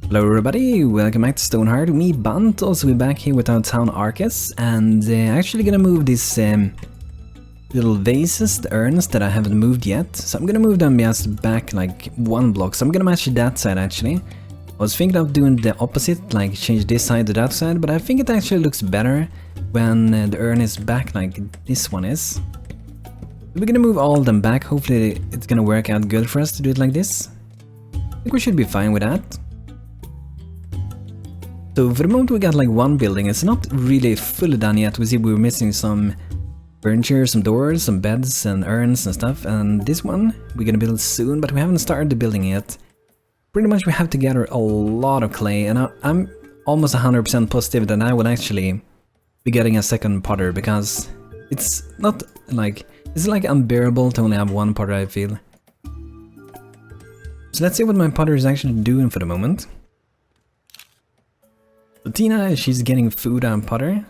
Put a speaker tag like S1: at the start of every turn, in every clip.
S1: Hello everybody, welcome back to StoneHearth. Me, Bunt, also be back here with our town Arkas, and actually gonna move these little vases, the urns that I haven't moved yet. So I'm gonna move them just back like one block, so I'm gonna match that side actually. I was thinking of doing the opposite, like change this side to that side, but I think it actually looks better when the urn is back like this one is. We're gonna move all of them back, hopefully it's gonna work out good for us to do it like this. I think we should be fine with that. So for the moment we got like one building, it's not really fully done yet. We see we're missing some furniture, some doors, some beds and urns and stuff, and this one we're gonna build soon, but we haven't started the building yet. Pretty much we have to gather a lot of clay, and I'm almost 100% positive that I will actually be getting a second potter, because it's not like, it's like unbearable to only have one potter, I feel. So let's see what my potter is actually doing for the moment. So Tina, she's getting food and potter.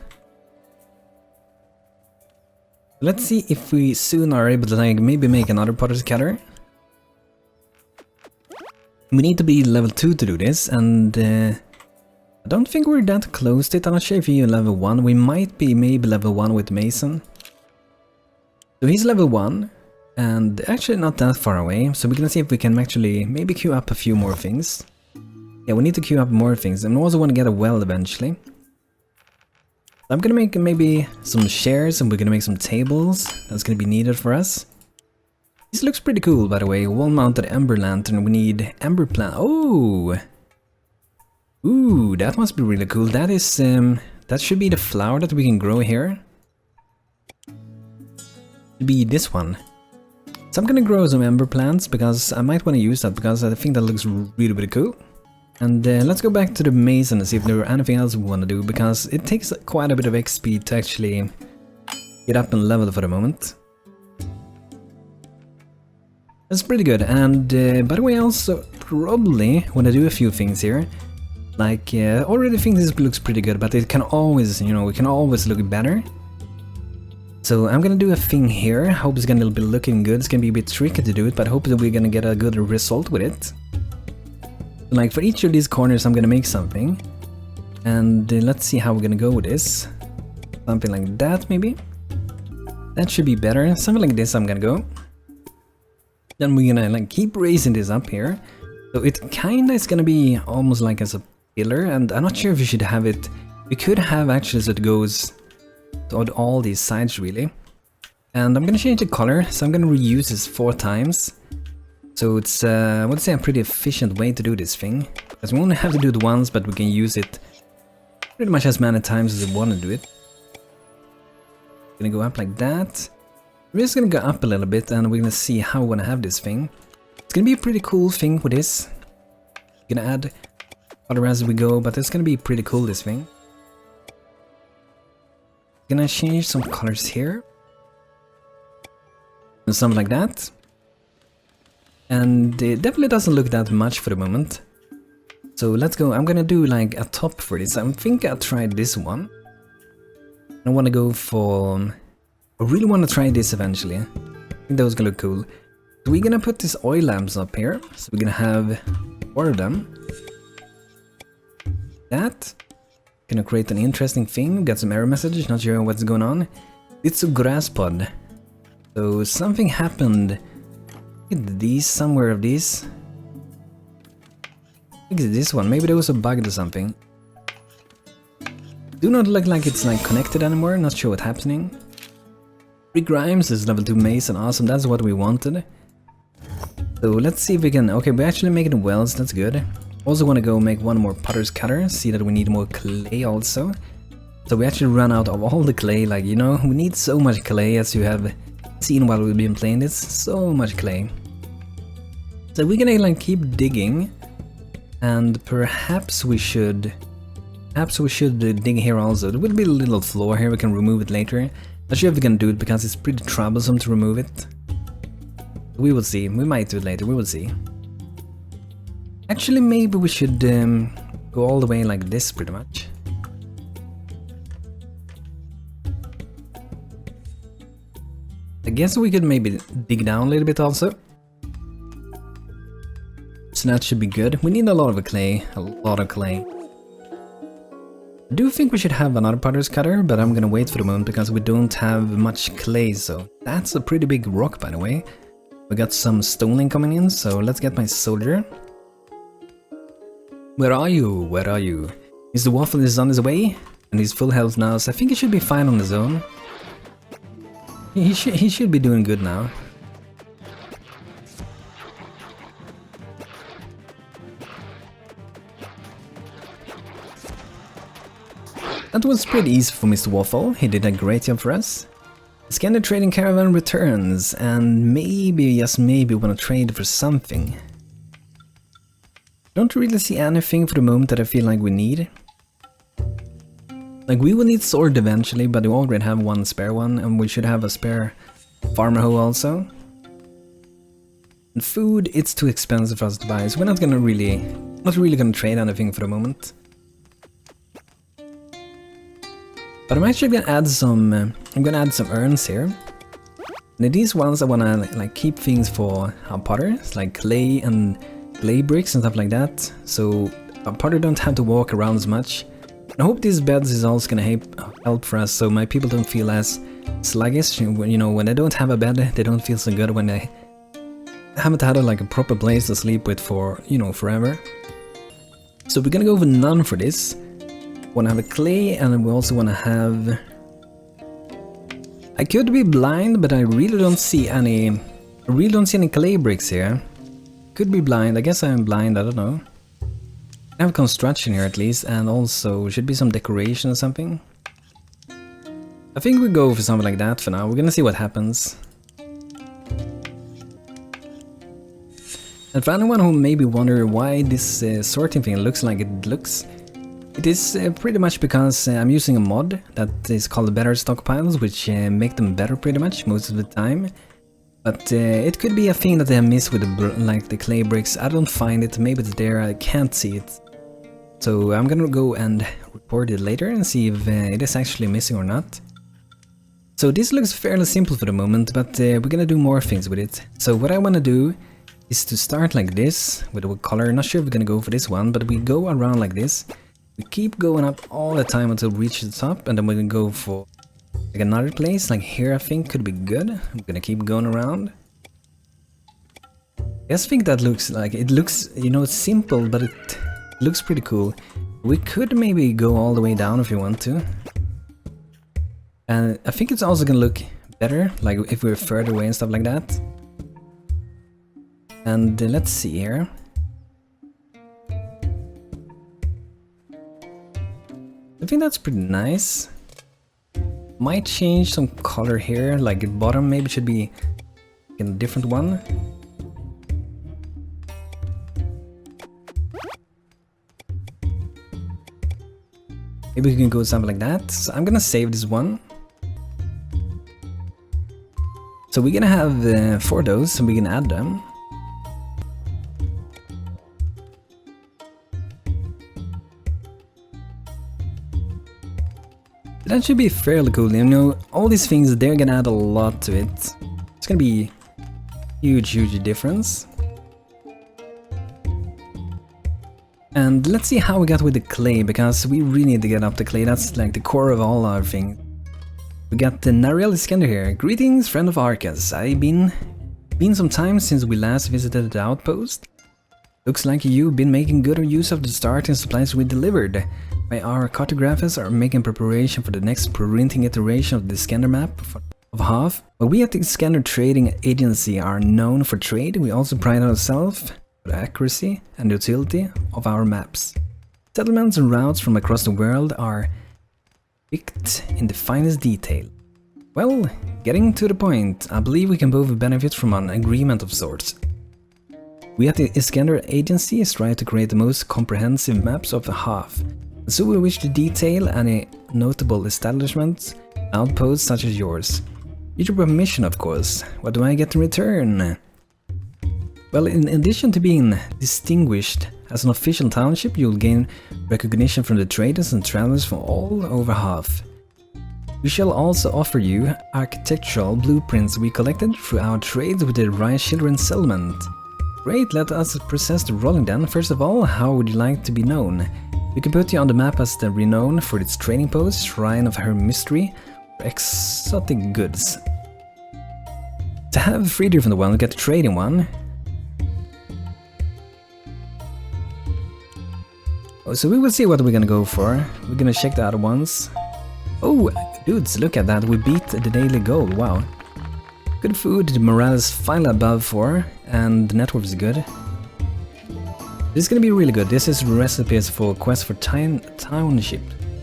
S1: Let's see if we soon are able to like maybe make another potter's cutter. We need to be level 2 to do this, and I don't think we're that close to it. I'm not sure if you're level 1. We might be maybe level 1 with Mason. So he's level 1, and actually not that far away. So we're gonna see if we can actually maybe queue up a few more things. Yeah, we need to queue up more things, and we also want to get a well eventually. I'm gonna make maybe some chairs, and we're gonna make some tables. That's gonna be needed for us. This looks pretty cool, by the way. Wall-mounted ember lantern. We need ember plant. Oh, ooh, that must be really cool. That is that should be the flower that we can grow here. Should be this one. So I'm gonna grow some ember plants because I might want to use that, because I think that looks really cool. And let's go back to the maze and see if there are anything else we want to do, because it takes quite a bit of XP to actually get up and level for the moment. That's pretty good, and by the way, I also probably want to do a few things here. Like, already think this looks pretty good, but it can always, you know, it can always look better. So I'm gonna do a thing here. Hope it's gonna be looking good. It's gonna be a bit tricky to do it, but I hope that we're gonna get a good result with it. Like for each of these corners I'm gonna make something, and let's see how we're gonna go with this. Something like that maybe. That should be better. Something like this I'm gonna go. Then we're gonna like keep raising this up here. So it kinda is gonna be almost like as a pillar, and I'm not sure if we should have it. We could have actually so it goes on all these sides really. And I'm gonna change the color, so I'm gonna reuse this 4 times. So it's, I would say, a pretty efficient way to do this thing, because we only have to do it once, but we can use it pretty much as many times as we want to do it. Gonna go up like that. We're just gonna go up a little bit, and we're gonna see how we want to have this thing. It's gonna be a pretty cool thing with this. Gonna add other as we go, but it's gonna be pretty cool, this thing. Gonna change some colors here. And something like that. And it definitely doesn't look that much for the moment. So let's go. I'm gonna do like a top for this. I think I'll try this one. I want to go for... I really want to try this eventually. I think that was gonna look cool. So we're gonna put these oil lamps up here. So we're gonna have 4 of them. That. Gonna create an interesting thing. Got some error message, not sure what's going on. It's a grass pod. So something happened. These, somewhere of these. I think it's this one. Maybe there was a bug or something. Do not look like it's like connected anymore. Not sure what's happening. Rick Grimes is level 2 mace, and awesome. That's what we wanted. So let's see if we can. Okay, we're actually making wells. That's good. Also want to go make one more potter's cutter. See that we need more clay also. So we actually run out of all the clay. Like, you know, we need so much clay, as you have seen while we've been playing this. So much clay. So we're gonna like keep digging, and perhaps we should dig here also. There will be a little floor here. We can remove it later. Not sure if we can do it because it's pretty troublesome to remove it. We will see. We might do it later. We will see. Actually, maybe we should go all the way like this, pretty much. I guess we could maybe dig down a little bit also. so that should be good. We need a lot of clay, a lot of clay. I do think we should have another potter's cutter, but I'm gonna wait for the moment because we don't have much clay, so that's a pretty big rock, by the way. We got some stoning coming in, so let's get my soldier. Where are you? Where are you? Mr. Waffle is on his way, and he's full health now, so I think he should be fine on his own. He should be doing good now. That was pretty easy for Mr. Waffle, he did a great job for us. Scanner trading caravan returns, and maybe, just maybe, wanna trade for something. Don't really see anything for the moment that I feel like we need. Like, we will need sword eventually, but we already have one spare one, and we should have a spare farmer hoe also. And food, it's too expensive for us to buy, so we're not really gonna trade anything for the moment. But I'm actually gonna add some. I'm gonna add some urns here. And these ones I wanna like keep things for our potters, like clay and clay bricks and stuff like that. So our potter don't have to walk around as much. And I hope these beds is also gonna help for us, so my people don't feel as sluggish. You know, when they don't have a bed, they don't feel so good when they haven't had like a proper place to sleep with for, you know, forever. So we're gonna go with none for this. Want to have a clay, and we also want to have... I could be blind, but I really don't see any clay bricks here. Could be blind, I guess I'm blind, I don't know. I have construction here at least, and also should be some decoration or something. I think we go for something like that for now, we're gonna see what happens. And for anyone who maybe wonder why this sorting thing looks like it looks, it is pretty much because I'm using a mod that is called Better Stockpiles, which make them better pretty much most of the time. But it could be a thing that they miss with the clay bricks. I don't find it, maybe it's there, I can't see it. So I'm gonna go and report it later and see if it is actually missing or not. So this looks fairly simple for the moment, but we're gonna do more things with it. So what I wanna do is to start like this, with a color. Not sure if we're gonna go for this one, but we go around like this. We keep going up all the time until we reach the top, and then we're gonna go for like another place, like here I think could be good. I'm gonna keep going around. I just think that looks like, it looks, you know, it's simple, but it looks pretty cool. We could maybe go all the way down if you want to. And I think it's also gonna look better, like if we're further away and stuff like that. And let's see here. I think that's pretty nice. Might change some color here, like the bottom maybe should be a different one. Maybe we can go something like that. So I'm gonna save this one. So we're gonna have 4 of those, and we can add them. That should be fairly cool, you know, all these things, they're gonna add a lot to it. It's gonna be huge difference. And let's see how we got with the clay, because we really need to get up the clay, that's like the core of all our things. We got the Nariel Iskander here. Greetings, friend of Arkas. I've been some time since we last visited the outpost. Looks like you've been making good use of the starting supplies we delivered. Our cartographers are making preparation for the next printing iteration of the scanner map of half. While we at the Scanner Trading Agency are known for trade, we also pride ourselves for the accuracy and utility of our maps. Settlements and routes from across the world are picked in the finest detail. Well, getting to the point, I believe we can both benefit from an agreement of sorts. We at the Iskander Agency strive to create the most comprehensive maps of the half, and so we wish to detail any notable establishments, outposts such as yours. With your permission, of course. What do I get in return? Well, in addition to being distinguished as an official township, you'll gain recognition from the traders and travelers from all over half. We shall also offer you architectural blueprints we collected through our trades with the Rayya Children's Settlement. Great, let us process the rolling then. First of all, how would you like to be known? We can put you on the map as the renowned for its trading post, Shrine of Her Mystery, or exotic goods. To have 3 different ones, we get the trading one. Oh, so we will see what we're gonna go for. We're gonna check the other ones. Oh, dudes, look at that, we beat the daily goal, wow. Good food, the morale is finally above 4, and the net worth is good. This is gonna be really good. This is recipes for quest for Township.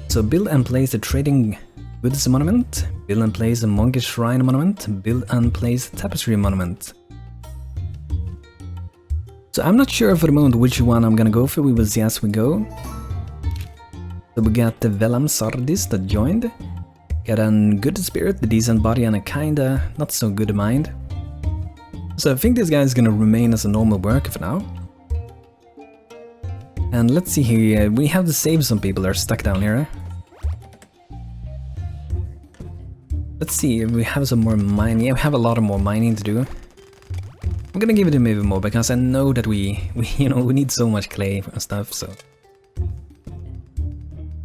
S1: So build and place a trading goods monument, build and place a monkish shrine monument, build and place a tapestry monument. So I'm not sure for the moment which one I'm gonna go for, we will see as we go. So we got the Velam Sardis that joined. Got a good spirit, a decent body and a kinda not so good mind. So I think this guy is gonna remain as a normal worker for now. And let's see here, we have to save some people that are stuck down here. Let's see if we have some more mining. Yeah, we have a lot of more mining to do. I'm gonna give it a maybe more because I know that we need so much clay and stuff, so.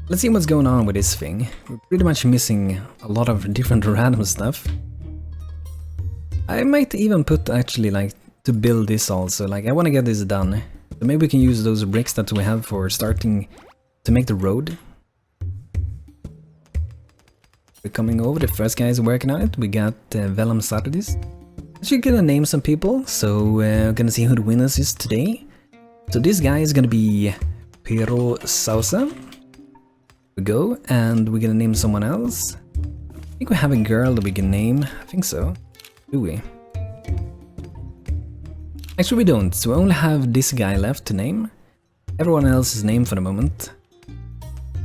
S1: Let's see what's going on with this thing. We're pretty much missing a lot of different random stuff. I might even put actually like to build this also, like I want to get this done. So maybe we can use those bricks that we have for starting to make the road. We're coming over, the first guy is working on it. We got Velam Sardis. Actually gonna name some people, so we're gonna see who the winners is today. So this guy is gonna be Pero Sausa. We go, and we're gonna name someone else. I think we have a girl that we can name, I think so. Do we? Actually we don't, so we only have this guy left to name. Everyone else is named for the moment.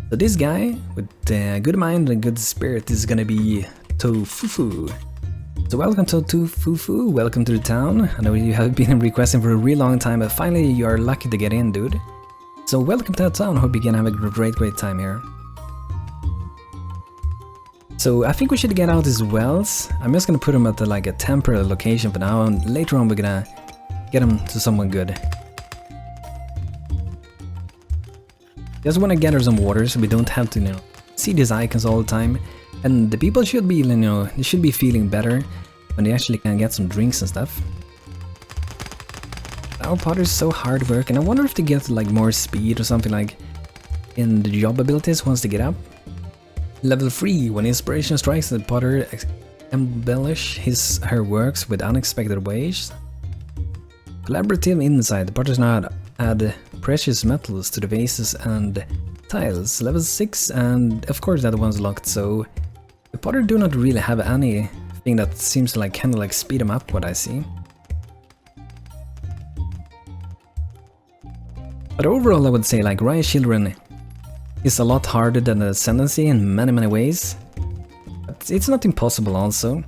S1: So this guy, with good mind and good spirit, is gonna be Tofufu. So welcome to Tofufu, welcome to the town. I know you have been requesting for a really long time, but finally you are lucky to get in, dude. So welcome to the town, hope you can have a great time here. So I think we should get out these wells. I'm just gonna put them at like a temporary location for now, and later on we're gonna get them to someone good. Just want to gather some water so we don't have to, see these icons all the time. And the people should be, they should be feeling better when they actually can get some drinks and stuff. Our potter is so hard work, and I wonder if they get like more speed or something like in the job abilities once they get up. Level 3, when inspiration strikes, the potter embellish her works with unexpected ways. Collaborative insight, the potters know how to add precious metals to the vases and tiles. Level 6, and of course that one's locked, so the potter do not really have anything that seems to like kinda like speed them up, what I see. But overall I would say like Rayya Children is a lot harder than the Ascendancy in many ways. But it's not impossible also.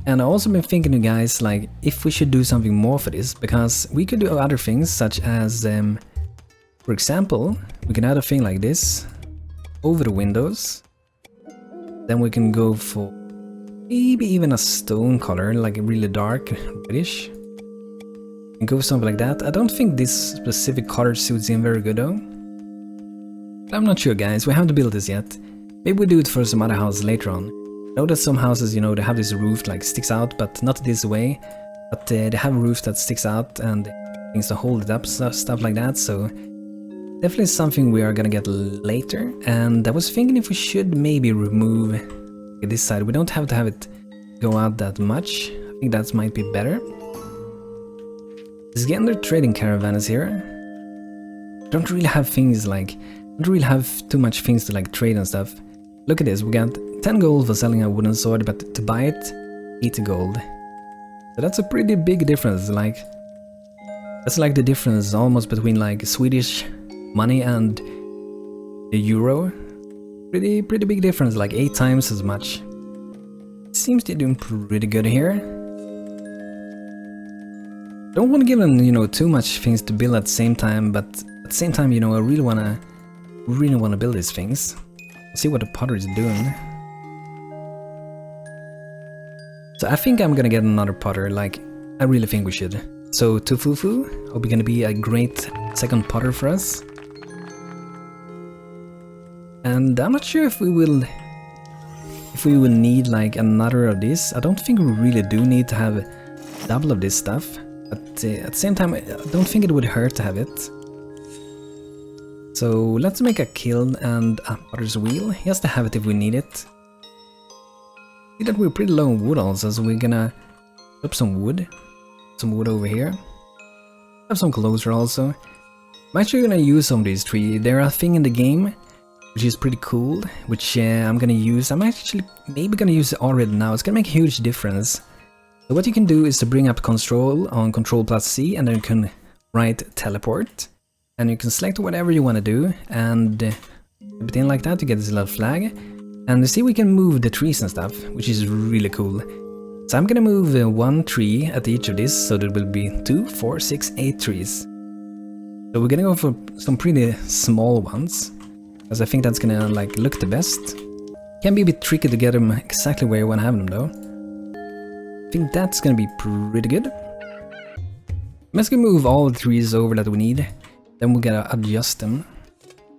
S1: And I also been thinking to you guys like if we should do something more for this, because we could do other things such as for example, we can add a thing like this over the windows. Then we can go for maybe even a stone color, like a really dark reddish. And go something like that. I don't think this specific color suits in very good though. I'm not sure guys, we haven't built this yet. Maybe we do it for some other houses later on. I know that some houses, they have this roof like sticks out, but not this way. But they have a roof that sticks out and things to hold it up, stuff like that, so definitely something we are gonna get later. And I was thinking if we should maybe remove this side. We don't have to have it go out that much. I think that might be better. This Gender trading caravan is here. Don't really have things like, don't really have too much things to like trade and stuff. Look at this, we got 10 gold for selling a wooden sword, but to buy it, 80 gold. So that's a pretty big difference, like, that's like the difference almost between like Swedish money and the euro. Pretty big difference, like 8 times as much. Seems they're doing pretty good here. Don't want to give them, too much things to build at the same time, but at the same time, I really wanna build these things. See what the potter is doing. So I think I'm gonna get another potter, like, I really think we should. So Tufufu, hope you're gonna be a great second potter for us. And I'm not sure if we will need like another of this. I don't think we really do need to have double of this stuff, but at the same time I don't think it would hurt to have it. So let's make a kiln and a potter's wheel, just to have it if we need it. See that we're pretty low on wood also, so we're gonna chop some wood over here. Have some closer also. I'm actually gonna use some of these trees. They're a thing in the game which is pretty cool, which I'm gonna use. I'm actually maybe gonna use it already now. It's gonna make a huge difference. So what you can do is to bring up control on Ctrl+C, and then you can write teleport, and you can select whatever you want to do, and put it in like that to get this little flag. And you see we can move the trees and stuff, which is really cool. So I'm gonna move 1 tree at each of these, so there will be 2, 4, 6, 8 trees. So we're gonna go for some pretty small ones, because I think that's gonna like look the best. Can be a bit tricky to get them exactly where you want to have them though. I think that's gonna be pretty good. Let's go move all the trees over that we need, then we're gonna adjust them.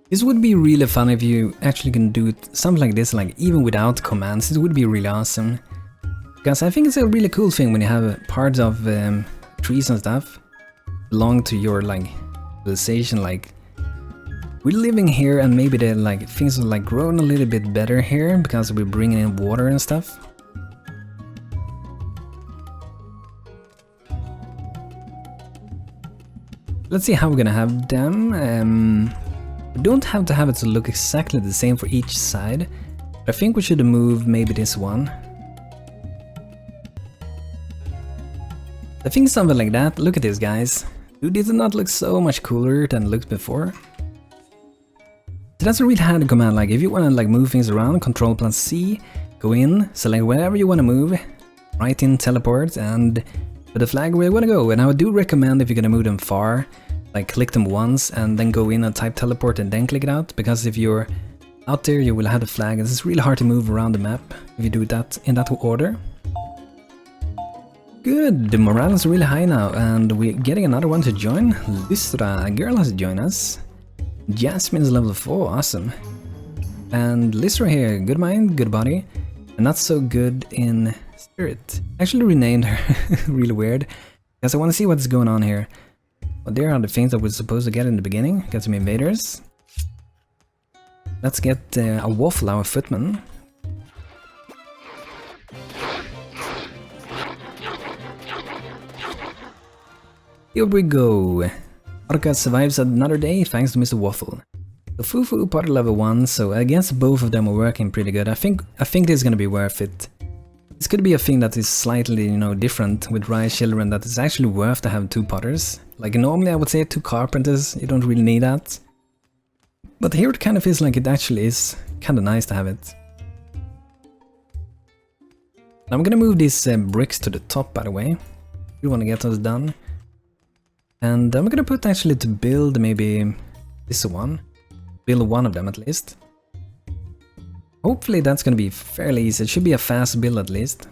S1: This would be really fun if you actually can do something like this, like even without commands. It would be really awesome. Because I think it's a really cool thing when you have parts of trees and stuff belong to your like civilization. Like we're living here, and maybe the like things are like growing a little bit better here because we're bringing in water and stuff. Let's see how we're gonna have them. We don't have to have it to look exactly the same for each side. I think we should move maybe this one. I think something like that. Look at this, guys. Dude, did it not look so much cooler than it looked before? So that's a really handy command. Like if you want to like move things around, Ctrl+C, go in, select wherever you want to move, write in teleport, and put the flag where you want to go. And I would do recommend, if you're gonna move them far, like click them once and then go in and type teleport and then click it out, because if you're out there you will have the flag. It's really hard to move around the map if you do that in that order. Good, the morale is really high now, and we're getting another one to join. Lystra, a girl has joined us. Jasmine's level 4, awesome. And Lystra here, good mind, good body, and not so good in spirit. Actually renamed her, really weird, because I want to see what's going on here. Well, there are the things that we're supposed to get in the beginning. Get some invaders. Let's get a waffle, our footman. Here we go. Arkas survives another day thanks to Mr. Waffle. The Fufu part level 1, so I guess both of them are working pretty good. I think this is gonna be worth it. This could be a thing that is slightly, you know, different with Rayya's children, that is actually worth to have 2 potters. Like normally I would say 2 carpenters, you don't really need that. But here it kind of feels like it actually is kind of nice to have it. I'm gonna move these bricks to the top, by the way. We want to get those done. And I'm gonna put actually to build maybe this one. Build one of them at least. Hopefully that's gonna be fairly easy. It should be a fast build at least.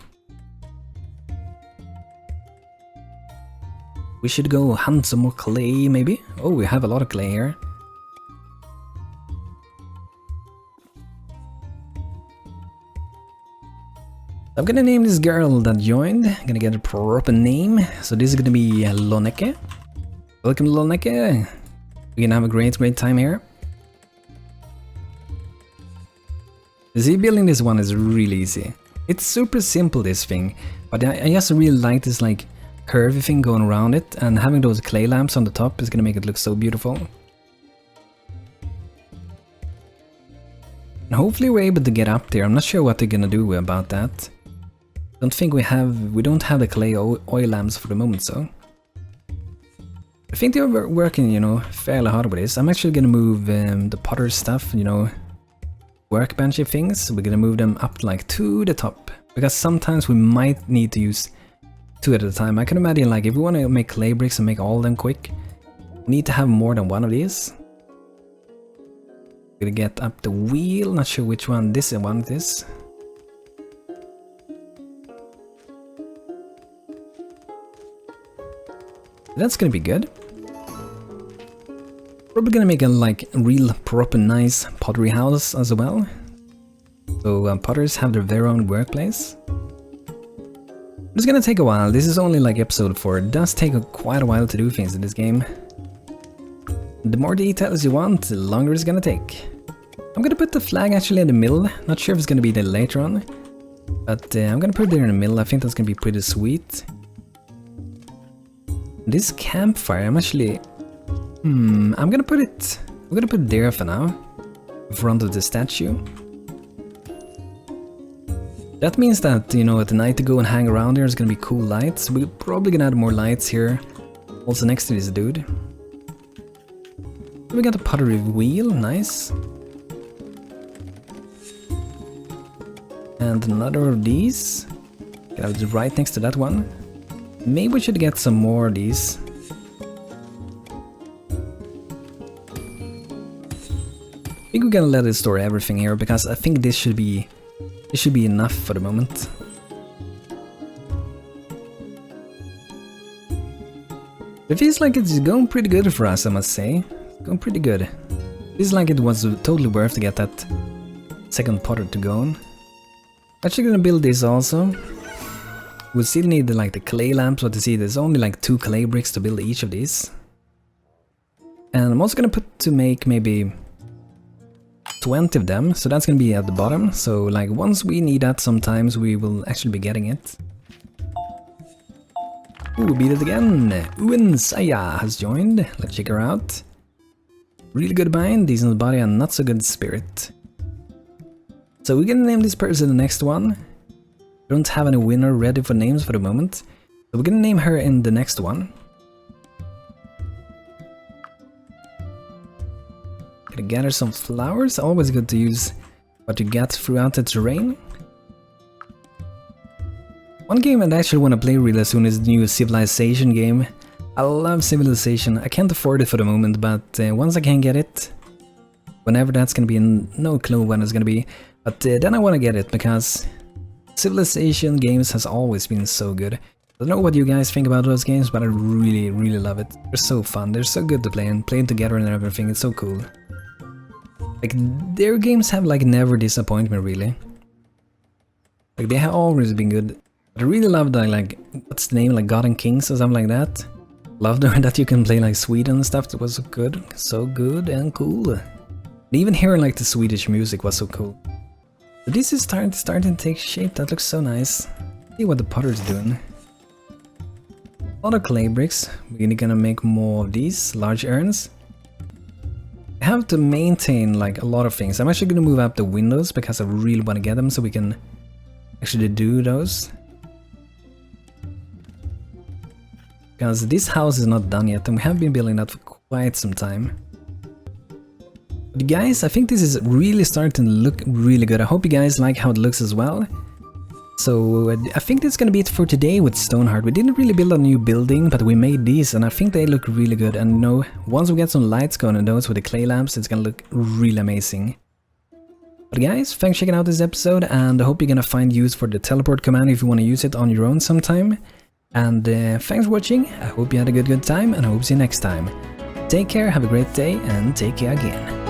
S1: We should go hunt some more clay maybe. Oh, we have a lot of clay here. I'm gonna name this girl that joined. I'm gonna get a proper name. So this is gonna be Loneke. Welcome Loneke. We're gonna have a great time here. See, building this one is really easy. It's super simple, this thing, but I just really like this like curvy thing going around it, and having those clay lamps on the top is gonna make it look so beautiful. And hopefully we're able to get up there. I'm not sure what they're gonna do about that. We don't have the clay oil lamps for the moment, so I think they're working, you know, fairly hard with this. I'm actually gonna move the potter stuff, you know, workbenchy things. We're gonna move them up like to the top, because sometimes we might need to use 2 at a time. I can imagine like if we want to make clay bricks and make all of them quick, we need to have more than one of these. Gonna get up the wheel, not sure which one this one is. That's gonna be good. Probably gonna make a like real proper nice pottery house as well. So potters have their very own workplace. It's gonna take a while. This is only like episode 4. It does take quite a while to do things in this game. The more details you want, the longer it's gonna take. I'm gonna put the flag actually in the middle. Not sure if it's gonna be there later on. But I'm gonna put it there in the middle. I think that's gonna be pretty sweet. This campfire, I'm actually... I'm gonna put it there for now. In front of the statue. That means that, you know, at the night to go and hang around there is gonna be cool lights. We're probably gonna add more lights here. Also next to this dude. We got a pottery wheel, nice. And another of these. Get out right next to that one. Maybe we should get some more of these. I think we're gonna let it store everything here because I think this should be enough for the moment. It feels like it's going pretty good for us, I must say. It's going pretty good. It feels like it was totally worth to get that second potter to go on. Actually gonna build this also. We'll still need like the clay lamps, but you see there's only like 2 clay bricks to build each of these. And I'm also gonna put to make maybe 20 of them, so that's gonna be at the bottom. So like once we need that sometimes we will actually be getting it. Ooh, beat it again! Uwen Saya has joined. Let's check her out. Really good mind, decent body and not so good spirit. So we're gonna name this person the next one. Don't have any winner ready for names for the moment. So we're gonna name her in the next one. Gonna gather some flowers, always good to use what you get throughout the terrain. One game I actually want to play really soon is the new Civilization game. I love Civilization, I can't afford it for the moment, but once I can get it, whenever that's gonna be, no clue when it's gonna be, but then I want to get it because Civilization games has always been so good. I don't know what you guys think about those games, but I really, really love it. They're so fun, they're so good to play and playing together and everything, it's so cool. Like, their games have like never disappointed me really. Like, they have always been good. I really love the, like, what's the name, like God and Kings or something like that. Loved that you can play like Sweden and stuff, that was so good and cool. And even hearing like the Swedish music was so cool. But this is starting to take shape, that looks so nice. See what the potter's doing. A lot of clay bricks, we're gonna make more of these, large urns. I have to maintain like a lot of things. I'm actually gonna move up the windows because I really want to get them so we can actually do those. Because this house is not done yet and we have been building that for quite some time. But guys, I think this is really starting to look really good. I hope you guys like how it looks as well. So I think that's gonna be it for today with StoneHearth. We didn't really build a new building, but we made these and I think they look really good. And you know, once we get some lights going on those with the clay lamps, it's gonna look really amazing. But guys, thanks for checking out this episode and I hope you're gonna find use for the teleport command if you want to use it on your own sometime. And thanks for watching, I hope you had a good time and I hope to see you next time. Take care, have a great day and take care again.